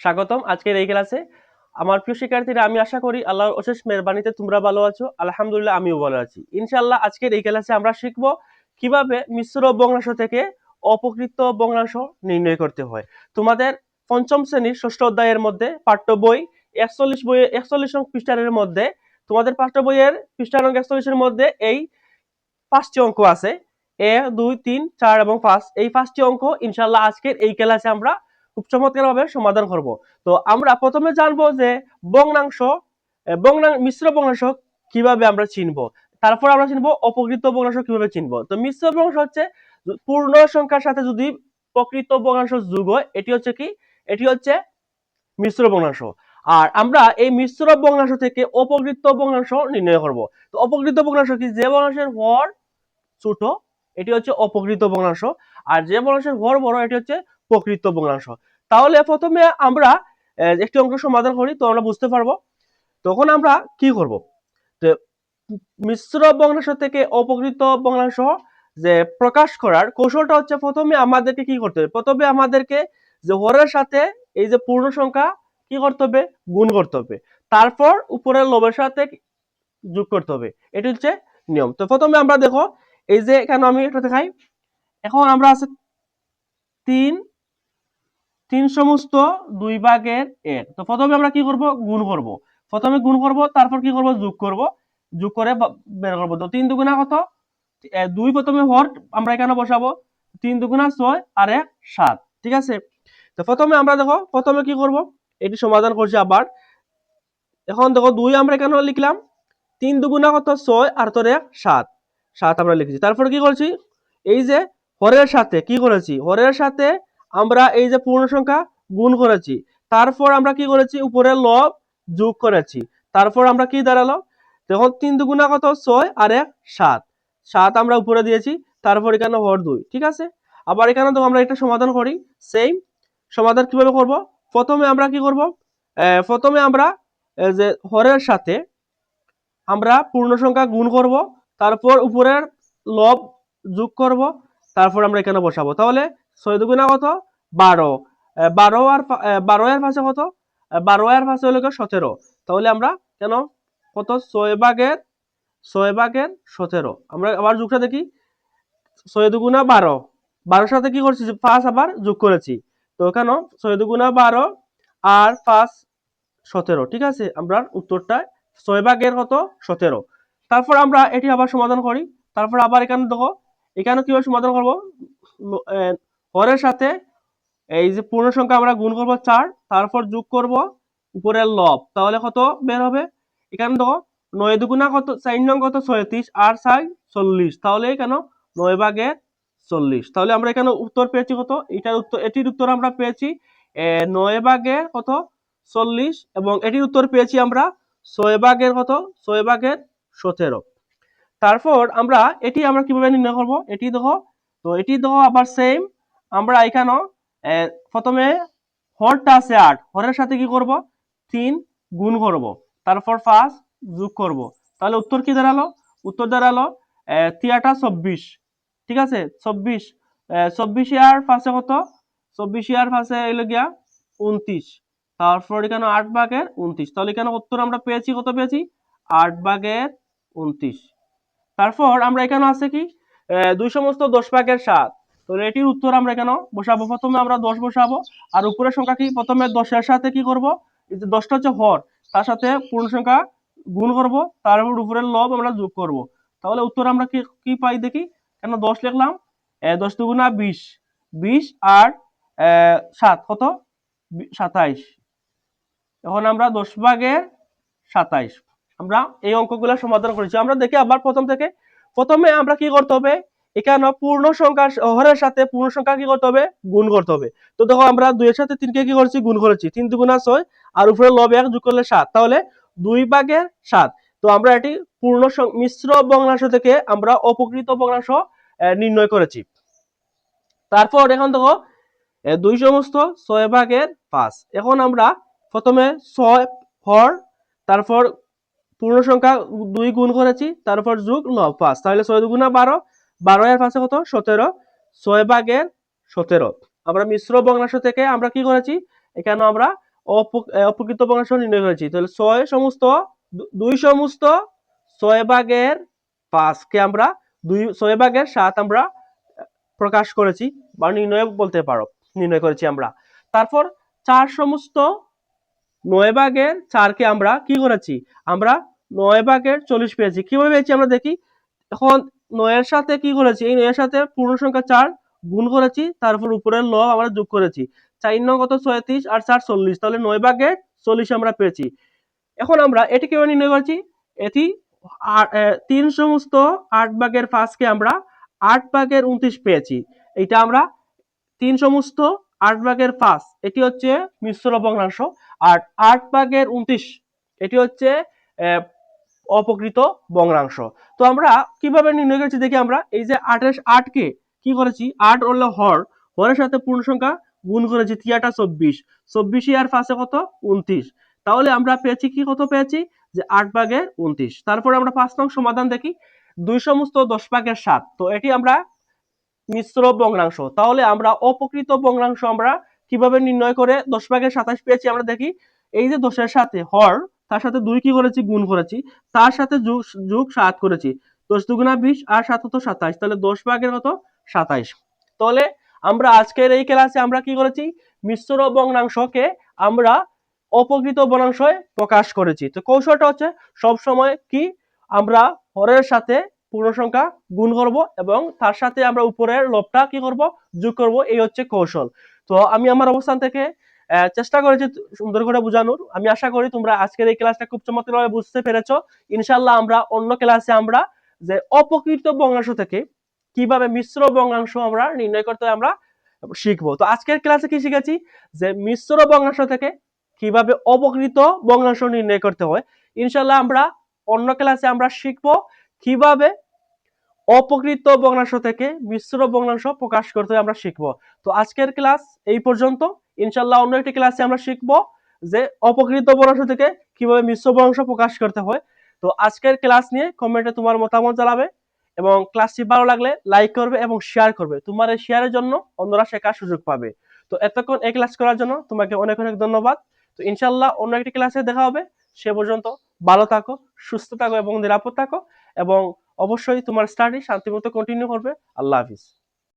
স্বাগতম আজকের এই ক্লাসে। আমার প্রিয় শিক্ষার্থীরা, আমি আশা করি আল্লাহর অশেষ মেহেরবানিতে তোমরা ভালো আছো। আলহামদুলিল্লাহ, আমিও ভালো আছি। ইনশাআল্লাহ আজকের এই ক্লাসে আমরা শিখব কিভাবে মিশ্র ভগ্নাংশ থেকে অপকৃত ভগ্নাংশ নির্ণয় করতে হয়। তোমাদের পঞ্চম শ্রেণীর ষষ্ঠ অধ্যায়ের মধ্যে পাঠ্য বই 41 নং পৃষ্ঠার মধ্যে, তোমাদের পাঠ্য বইয়ের পৃষ্ঠা নং 41-এর মধ্যে এই 5টি অঙ্ক আছে। 1, 2, 3, 4 এবং 5। এই 5টি অঙ্ক ইনশাআল্লাহ আজকের এই ক্লাসে আমরা খুব চমৎকারভাবে সমাধান করব। তো আমরা প্রথমে জানবো যে ভগ্নাংশ, মিশ্র ভগ্নাংশ কিভাবে আমরা চিনবো। তারপর আমরা চিনবো অপকৃত ভগ্নাংশ কিভাবে চিনবো। তো মিশ্র ভগ্নাংশ হচ্ছে পূর্ণ সংখ্যার সাথে যদি প্রকৃত ভগ্নাংশ যোগ হয়, এটি হচ্ছে কি, এটি হচ্ছে মিশ্র ভগ্নাংশ। আর আমরা এই মিশ্র ভগ্নাংশ থেকে অপকৃত ভগ্নাংশ নির্ণয় করব। তো অপকৃত ভগ্নাংশ কি, যে ভগ্নাংশের হর ছোট এটি হচ্ছে অপকৃত ভগ্নাংশ, আর যে ভগ্নাংশের হর বড় এটি হচ্ছে প্রকৃত ভগ্নাংশ। তাহলে প্রথমে আমরা একটি অঙ্ক সমাধান করি, তো আমরা বুঝতে পারবো তখন আমরা কি করব। তো মিশ্র ভগ্নাংশ থেকে অপকৃত ভগ্নাংশ যে প্রকাশ করার কৌশলটা হচ্ছে, প্রথমে আমাদেরকে কি করতে হবে, প্রথমে আমাদেরকে যে হরের সাথে এই যে পূর্ণ সংখ্যা কি করতে হবে, গুণ করতে হবে, তারপর উপরের লবের সাথে যোগ করতে হবে। এটি হচ্ছে নিয়ম। তো প্রথমে আমরা দেখো, এই যে এখানে আমি একটা দেখাই, এখন আমরা আছে 3 সমস্ত 2/1। তো প্রথমে আমরা কি করব, গুণ করব। প্রথমে গুণ করব, তারপর কি করব, যোগ করব। যোগ করে বের করব। তো 3 দুগুণা কত, 2 প্রথমে হর আমরা এখানে বসাবো, 3 দুগুণা 6 আর 1 7। ঠিক আছে। তো প্রথমে আমরা দেখো, প্রথমে কি করব, এটি সমাধান করছি আবার। এখন দেখো 2 আমরা এখানে লিখলাম, 3 দুগুণা কত, 6 আর 1 7। 7 আমরা লিখেছি। তারপর কি করছি, এই যে হরের সাথে কি করেছি, হরের সাথে আমরা এই যে পূর্ণ সংখ্যা গুণ করেছি, তারপর আমরা কি করেছি, উপরের লব যোগ করেছি, তারপর আমরা কি দাঁড়ালো, তখন 3 দুগুণা কত, 6 আর 1 7। 7 আমরা উপরে দিয়েছি, তারপর এখানে হর 2। ঠিক আছে। আবার এখানে তো আমরা এটা সমাধান করি। সেম সমাধান কিভাবে করব, প্রথমে আমরা কি করব, প্রথমে আমরা যে হরের সাথে আমরা পূর্ণ সংখ্যা গুণ করব, তারপর উপরের লব যোগ করব, তারপর আমরা এখানে বসাবো। তাহলে 6 দুগুণা কত, 12। 12 আর 12 এর পাশে কত, 12 এর পাশে হলো 17। তাহলে আমরা কেন কত, 6/17। আমরা আবার যোগটা দেখি, 6 দুগুণা 12, 12 সাথে কি করছি, 5 আবার যোগ করেছি। তো এখানে 6 দুগুণা 12 আর 5 17। ঠিক আছে, আমরা উত্তরটা 6/এর কত, 17। তারপর আমরা এটি আবার সমাধান করি। তারপর আবার এখানে দেখো, এখানে কিভাবে সমাধান করব, হরের সাথে এই যে পূর্ণ সংখ্যা আমরা গুণ করব 4, তারপর যোগ করব উপরের লব, তাহলে কত বের হবে, এখানে দেখো 9 দুগুণা কত, 4 নং কত, 36 আর 4 40। তাহলে এখানে 9/40। তাহলে আমরা এখানে উত্তর পেয়েছি কত, এটির উত্তর আমরা পেয়েছি 9/40 কত, 40, এবং এটির উত্তর পেয়েছি আমরা 6/কত, 6/17। তারপর আমরা এটি আমরা কিভাবে নির্ণয় করব, এটি দেখো। তো এটি দেখো আবার সেম, আমরা এখানে প্রথমে হরটা আছে 8, হরের সাথে কি করব, 3 গুণ করব, তারপর 5 যোগ করব। তাহলে উত্তর কি দাঁড়ালো, উত্তর দাঁড়ালো 3 24। ঠিক আছে, 24। 24 আর 5 কত, 24 আর 5 এলো গিয়া 29। তারপর এখানে 8/29। তাহলে এখানে উত্তর আমরা পেয়েছি কত, পেয়েছি 8/29। তারপর আমরা এখানে আছে কি, 2 সমস্ত 10/7। তাহলে এটির উত্তর আমরা এখানে বসাবো। প্রথমে আমরা 10 বসাবো, আর উপরের সংখ্যা কি, প্রথমে 10-এর সাথে কি করব, এই যে 10টা হচ্ছে হর, তার সাথে পূর্ণ সংখ্যা গুণ করব, তারপর উপরের লব আমরা যোগ করব। তাহলে উত্তর আমরা কি কি পাই দেখি, কেন 10 লিখলাম, 10 দুগুণা 20, 20 আর 7 কত, 27। এখন আমরা 10/27 আমরা এই অঙ্কগুলো সমাধান করেছি। আমরা দেখি আবার প্রথম থেকে, প্রথমে আমরা কি করতে হবে, এখানে পূর্ণ সংখ্যা হরের সাথে পূর্ণ সংখ্যা কি করতে হবে, গুণ করতে হবে। তো দেখো আমরা 2 এর সাথে 3 কে কি করেছি, গুণ করেছি, 3 দুগুণা 6 আর উপরে লব 1 যোগ করলে 7, তাহলে 2/7। তো আমরা এটি পূর্ণ মিশ্র ভগ্নাংশ থেকে আমরা অপকৃত ভগ্নাংশ নির্ণয় করেছি। তারপর এখন দেখো 2 সমস্ত 6/5। এখন আমরা প্রথমে 6 হর, তারপর পূর্ণ সংখ্যা 2 গুণ করেছি, তারপর যোগ লব 5। তাহলে 6 দুগুণা 12, 12 এর পাশে কত, 17। 6/17। আমরা মিশ্র ভগ্নাংশ থেকে আমরা কি করেছি, এখানে আমরা অপ্রকৃত ভগ্নাংশ নির্ণয় করেছি। তাহলে 6 সমস্ত 2 সমস্ত 6 ভাগের 5 কে আমরা 6 ভাগের 7 আমরা প্রকাশ করেছি বা নির্ণয় বলতে পারো, নির্ণয় করেছি আমরা। তারপর 4 সমস্ত 9 ভাগের 4 কে আমরা কি করেছি, আমরা 9 ভাগের 40 পেয়েছি। কিভাবে পেয়েছি আমরা দেখি। এখন 9 এর সাথে কি করেছি, এই 9 এর সাথে পূর্ণ সংখ্যা 4 গুণ করেছি, তারপর উপরের লব আমরা যোগ করেছি। 4 9 কত 36 আর 4 40, তাহলে 9 ভাগের 40 আমরা পেয়েছি। এখন আমরা এটি কিভাবে নির্ণয় করেছি, এটি 3 সমস্ত 8 ভাগের 5 কে আমরা 8 ভাগের 29 পেয়েছি। এটা আমরা 3 সমস্ত 8 ভাগের 5 এটি হচ্ছে মিশ্র ভগ্নাংশ, আর 8 ভাগের 29 এটি হচ্ছে অপ্রকৃত ভগ্নাংশ। তো আমরা কিভাবে নির্ণয় করেছি দেখি। আমরা এই যে 8 কে কি করেছি, 8 হলো হরের সাথে পূর্ণ সংখ্যা গুণ করেছি, 3 8 24, 24 আর 5 কত 29, তাহলে আমরা পেয়েছি কি, কত পেয়েছি যে 8 ভাগের 29। তারপরে আমরা 5 নং সমাধান দেখি, 2 সমস্ত 10 ভাগের 7, তো এটি আমরা মিশ্র ভগ্নাংশ। তাহলে আমরা অপ্রকৃত ভগ্নাংশ আমরা কিভাবে নির্ণয় করে 10 ভাগের 27 পেয়েছি আমরা দেখি। এই যে 10 এর সাথে হর, তার সাথে 2 কি করেছি, গুণ করেছি, তার সাথে যোগ 7 করেছি, 10 দুগুণা 20 আর 7 তো 27, তাহলে 10 ভাগের কত 27। তাহলে আমরা আজকের এই ক্লাসে আমরা কি করেছি, মিশ্র ভগ্নাংশকে আমরা অপ্রকৃত ভগ্নাংশে প্রকাশ করেছি। তো কৌশলটা হচ্ছে সব সময় কি, আমরা হরের সাথে পূর্ণ সংখ্যা গুণ করব এবং তার সাথে আমরা উপরের লবটা কি করব, যোগ করব, এই হচ্ছে কৌশল। তো আমি আমার অবস্থান থেকে চেষ্টা করেছি সুন্দর করে বোঝানোর। আমি আশা করি তোমরা আজকের এই ক্লাসটা খুব চমৎকারভাবে বুঝতে পেরেছো। ইনশাআল্লাহ আমরা অন্য ক্লাসে আমরা যে অপ্রকৃত ভগ্নাংশ থেকে কিভাবে মিশ্র ভগ্নাংশ আমরা নির্ণয় করতে আমরা শিখবো। তো আজকের ক্লাসে কি শিখেছি, যে মিশ্র ভগ্নাংশ থেকে কিভাবে অপ্রকৃত ভগ্নাংশ নির্ণয় করতে হয়। ইনশাআল্লাহ আমরা অন্য ক্লাসে আমরা শিখবো কিভাবে অপ্রকৃত ভগ্নাংশ থেকে মিশ্র ভগ্নাংশ প্রকাশ করতে আমরা শিখবো। তো আজকের ক্লাস এই পর্যন্ত। ইনশাআল্লাহ অন্য একটি ক্লাসে আমরা শিখবো যে অপ্রকৃত ভগ্নাংশ থেকে কিভাবে মিশ্র ভগ্নাংশ প্রকাশ করতে হয়। তো আজকের ক্লাস নিয়ে কমেন্টে তোমার মতামত জানাবে এবং ক্লাসটি ভালো লাগলে লাইক করবে এবং শেয়ার করবে। তোমার এই শেয়ারের জন্য অন্যরা শেখার সুযোগ পাবে। তো এতক্ষণ এই ক্লাস করার জন্য তোমাকে অনেক অনেক ধন্যবাদ। তো ইনশাআল্লাহ অন্য একটি ক্লাসে দেখা হবে। সে পর্যন্ত ভালো থাকো, সুস্থ থাকো এবং নিরাপদ থাকো, এবং অবশ্যই তোমার স্টাডি শান্তিমতো কন্টিনিউ করবে। আল্লাহ হাফিজ।